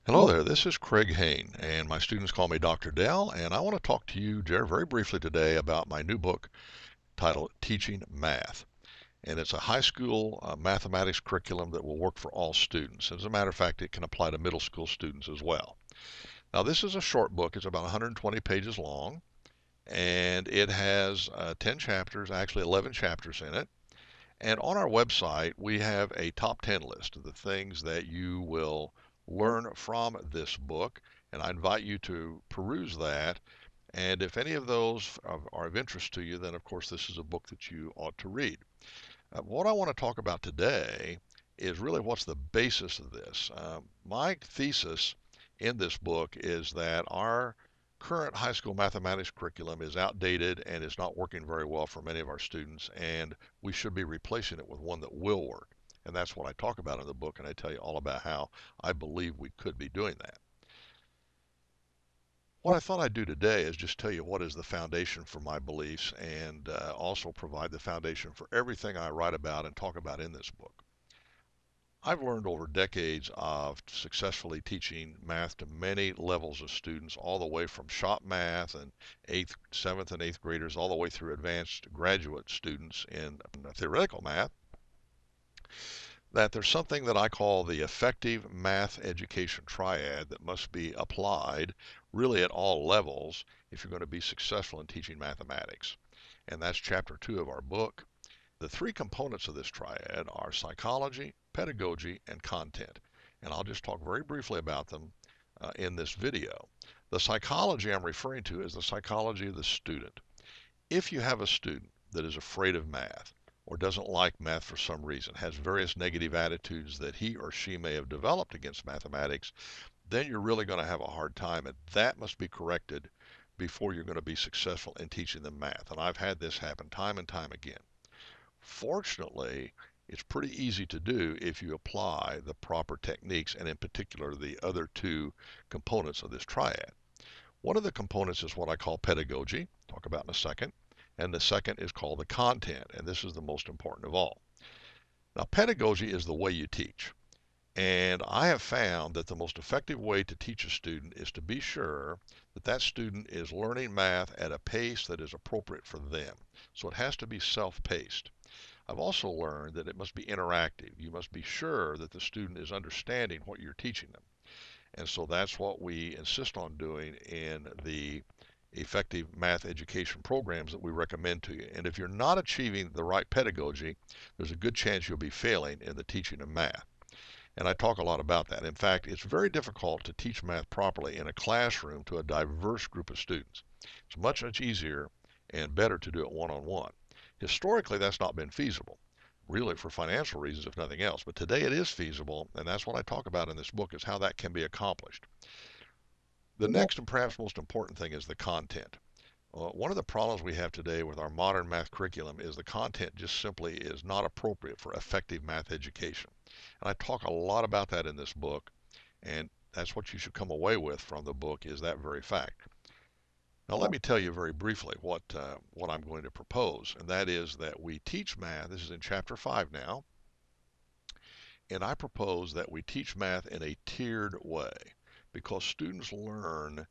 Hello there, this is Craig Hane, and my students call me Dr. Dell, and I want to talk to you very briefly today about my new book titled Teaching Math. And it's a high school mathematics curriculum that will work for all students. As a matter of fact, it can apply to middle school students as well. Now, this is a short book. It's about 120 pages long, and it has 10 chapters, actually 11 chapters in it. And on our website, we have a top 10 list of the things that you will learn from this book. And I invite you to peruse that. And if any of those are of interest to you, then of course this is a book that you ought to read. What I want to talk about today is really what's the basis of this. My thesis in this book is that our current high school mathematics curriculum is outdated and is not working very well for many of our students, and we should be replacing it with one that will work. And that's what I talk about in the book, and I tell you all about how I believe we could be doing that. What I thought I'd do today is just tell you what is the foundation for my beliefs and also provide the foundation for everything I write about and talk about in this book. I've learned over decades of successfully teaching math to many levels of students, all the way from shop math and 7th and 8th graders, all the way through advanced graduate students in theoretical math, that there's something that I call the effective math education triad that must be applied really at all levels if you're going to be successful in teaching mathematics. And that's chapter 2 of our book. The three components of this triad are psychology, pedagogy, and content. And I'll just talk very briefly about them in this video. The psychology I'm referring to is the psychology of the student. If you have a student that is afraid of math or doesn't like math for some reason, has various negative attitudes that he or she may have developed against mathematics, then you're really going to have a hard time, and that must be corrected before you're going to be successful in teaching them math. And I've had this happen time and time again. Fortunately, it's pretty easy to do if you apply the proper techniques, and in particular the other two components of this triad. One of the components is what I call pedagogy, talk about in a second, and the second is called the content, and this is the most important of all. Now, pedagogy is the way you teach, and I have found that the most effective way to teach a student is to be sure that that student is learning math at a pace that is appropriate for them. So it has to be self-paced. I've also learned that it must be interactive. You must be sure that the student is understanding what you're teaching them. And so that's what we insist on doing in the effective math education programs that we recommend to you. And if you're not achieving the right pedagogy, there's a good chance you'll be failing in the teaching of math. And I talk a lot about that. In fact, it's very difficult to teach math properly in a classroom to a diverse group of students. It's much easier and better to do it one-on-one. Historically, that's not been feasible, really for financial reasons, if nothing else. But today it is feasible, and that's what I talk about in this book, is how that can be accomplished. The next and perhaps most important thing is the content. One of the problems we have today with our modern math curriculum is the content just simply is not appropriate for effective math education. And I talk a lot about that in this book, and that's what you should come away with from the book, is that very fact. Now let me tell you very briefly what I'm going to propose, and that is that we teach math. This is in chapter 5 now, and I propose that we teach math in a tiered way, because students learn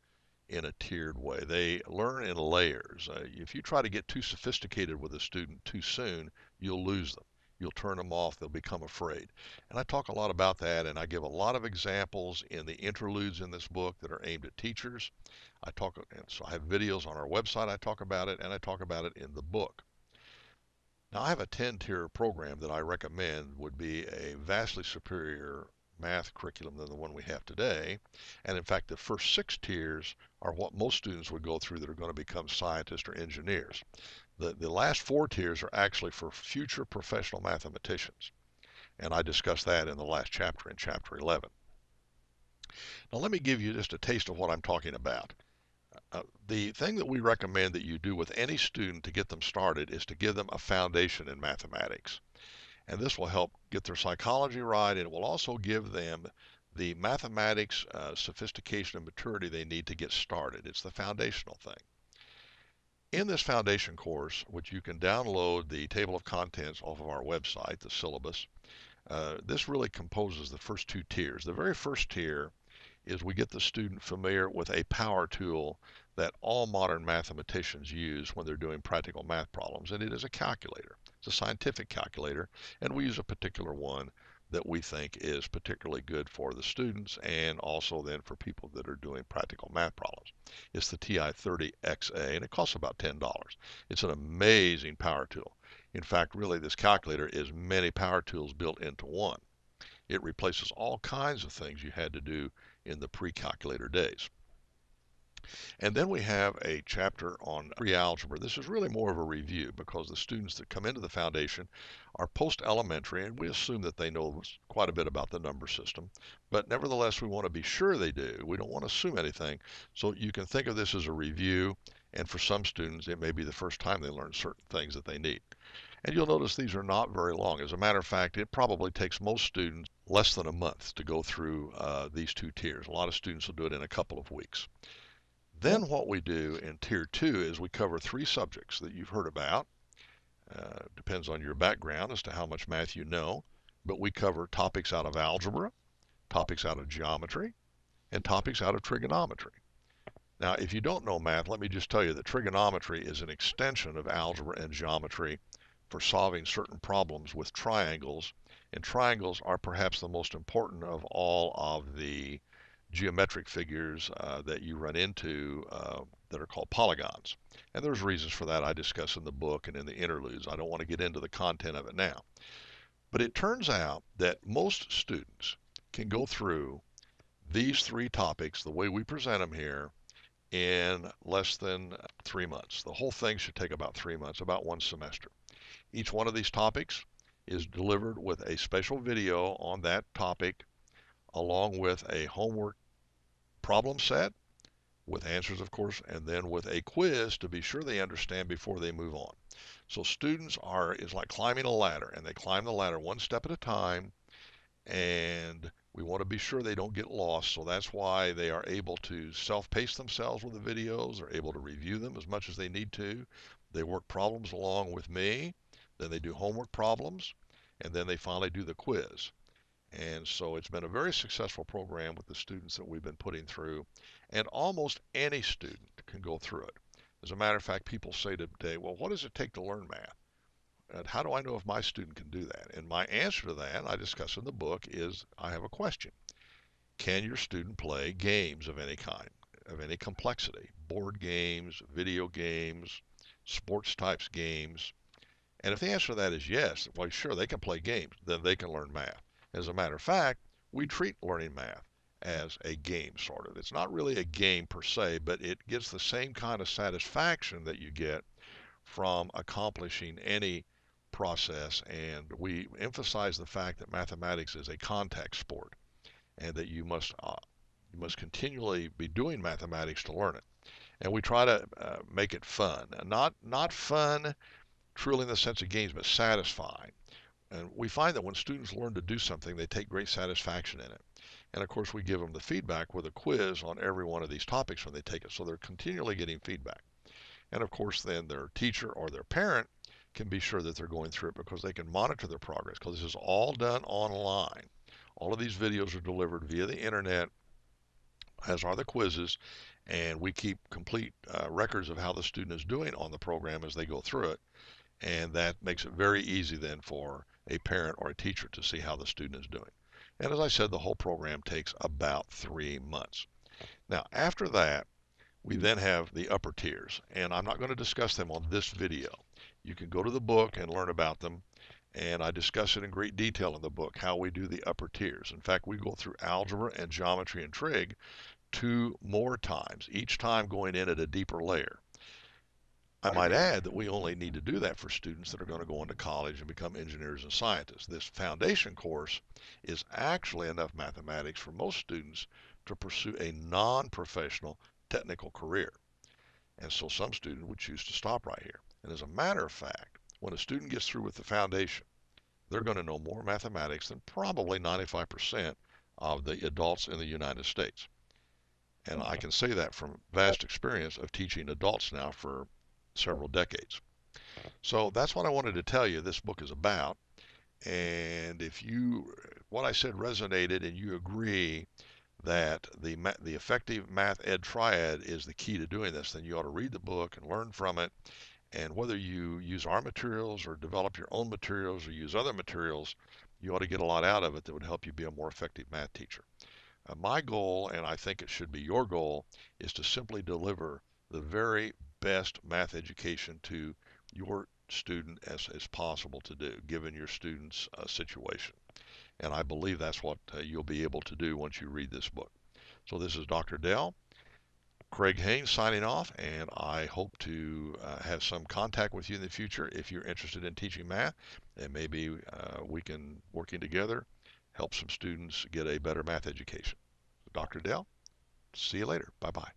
in a tiered way. They learn in layers. If you try to get too sophisticated with a student too soon, you'll lose them. You'll turn them off. They'll become afraid. And I talk a lot about that, and I give a lot of examples in the interludes in this book that are aimed at teachers. And so I have videos on our website. I talk about it, and I talk about it in the book. Now, I have a 10-tier program that I recommend would be a vastly superior math curriculum than the one we have today. And in fact, the first 6 tiers are what most students would go through that are going to become scientists or engineers. The last 4 tiers are actually for future professional mathematicians. And I discuss that in the last chapter, in chapter 11. Now, let me give you just a taste of what I'm talking about. The thing that we recommend that you do with any student to get them started is to give them a foundation in mathematics. And this will help get their psychology right, and it will also give them the mathematics sophistication and maturity they need to get started. It's the foundational thing. In this foundation course, which you can download the table of contents off of our website, the syllabus, this really composes the first 2 tiers. The very first tier is we get the student familiar with a power tool that all modern mathematicians use when they're doing practical math problems, and it is a calculator. It's a scientific calculator, and we use a particular one that we think is particularly good for the students and also then for people that are doing practical math problems. It's the TI-30XA, and it costs about $10. It's an amazing power tool. In fact, really, this calculator is many power tools built into one. It replaces all kinds of things you had to do in the pre-calculator days. And then we have a chapter on pre-algebra. This is really more of a review because the students that come into the foundation are post-elementary, and we assume that they know quite a bit about the number system. But nevertheless, we want to be sure they do. We don't want to assume anything. So you can think of this as a review, and for some students, it may be the first time they learn certain things that they need. And you'll notice these are not very long. As a matter of fact, it probably takes most students less than a month to go through these two tiers. A lot of students will do it in a couple of weeks. Then what we do in Tier 2 is we cover three subjects that you've heard about. Depends on your background as to how much math you know. But we cover topics out of algebra, topics out of geometry, and topics out of trigonometry. Now, if you don't know math, let me just tell you that trigonometry is an extension of algebra and geometry for solving certain problems with triangles. And triangles are perhaps the most important of all of the geometric figures that you run into that are called polygons. And there's reasons for that I discuss in the book and in the interludes. I don't want to get into the content of it now. But it turns out that most students can go through these three topics the way we present them here in less than 3 months. The whole thing should take about 3 months, about one semester. Each one of these topics is delivered with a special video on that topic along with a homework problem set with answers, of course, and then with a quiz to be sure they understand before they move on. So students is like climbing a ladder, and they climb the ladder one step at a time, and we want to be sure they don't get lost. So that's why they are able to self-pace themselves with the videos. They're able to review them as much as they need to. They work problems along with me. Then they do homework problems, and then they finally do the quiz. And so it's been a very successful program with the students that we've been putting through, and almost any student can go through it. As a matter of fact, people say today, well, what does it take to learn math? And how do I know if my student can do that? And my answer to that, I discuss in the book, is I have a question. Can your student play games of any kind, of any complexity? Board games, video games, sports types games? And if the answer to that is yes, well, sure, they can play games, then they can learn math. As a matter of fact, we treat learning math as a game, sort of. It's not really a game per se, but it gives the same kind of satisfaction that you get from accomplishing any process. And we emphasize the fact that mathematics is a contact sport and that you must continually be doing mathematics to learn it. And we try to make it fun. Not fun truly in the sense of games, but satisfying. And we find that when students learn to do something, they take great satisfaction in it. And of course, we give them the feedback with a quiz on every one of these topics when they take it. So they're continually getting feedback. And of course, then their teacher or their parent can be sure that they're going through it because they can monitor their progress because this is all done online. All of these videos are delivered via the internet, as are the quizzes, and we keep complete records of how the student is doing on the program as they go through it. And that makes it very easy then for a parent or a teacher to see how the student is doing. And as I said, the whole program takes about 3 months. Now, after that, we then have the upper tiers, and I'm not going to discuss them on this video. You can go to the book and learn about them, and I discuss it in great detail in the book, how we do the upper tiers. In fact, we go through algebra and geometry and trig 2 more times, each time going in at a deeper layer. I might add that we only need to do that for students that are going to go into college and become engineers and scientists. This foundation course is actually enough mathematics for most students to pursue a non-professional technical career. And so some students would choose to stop right here. And as a matter of fact, when a student gets through with the foundation, they're going to know more mathematics than probably 95% of the adults in the United States. And I can say that from vast experience of teaching adults now for several decades. So that's what I wanted to tell you this book is about. And if what I said resonated and you agree that the effective math ed triad is the key to doing this, then you ought to read the book and learn from it. And whether you use our materials or develop your own materials or use other materials, you ought to get a lot out of it that would help you be a more effective math teacher. My goal, and I think it should be your goal, is to simply deliver the very best math education to your student as possible to do, given your student's situation. And I believe that's what you'll be able to do once you read this book. So this is Dr. Dell. Craig Hane signing off, and I hope to have some contact with you in the future if you're interested in teaching math, and maybe we can, working together, help some students get a better math education. Dr. Dell, see you later. Bye-bye.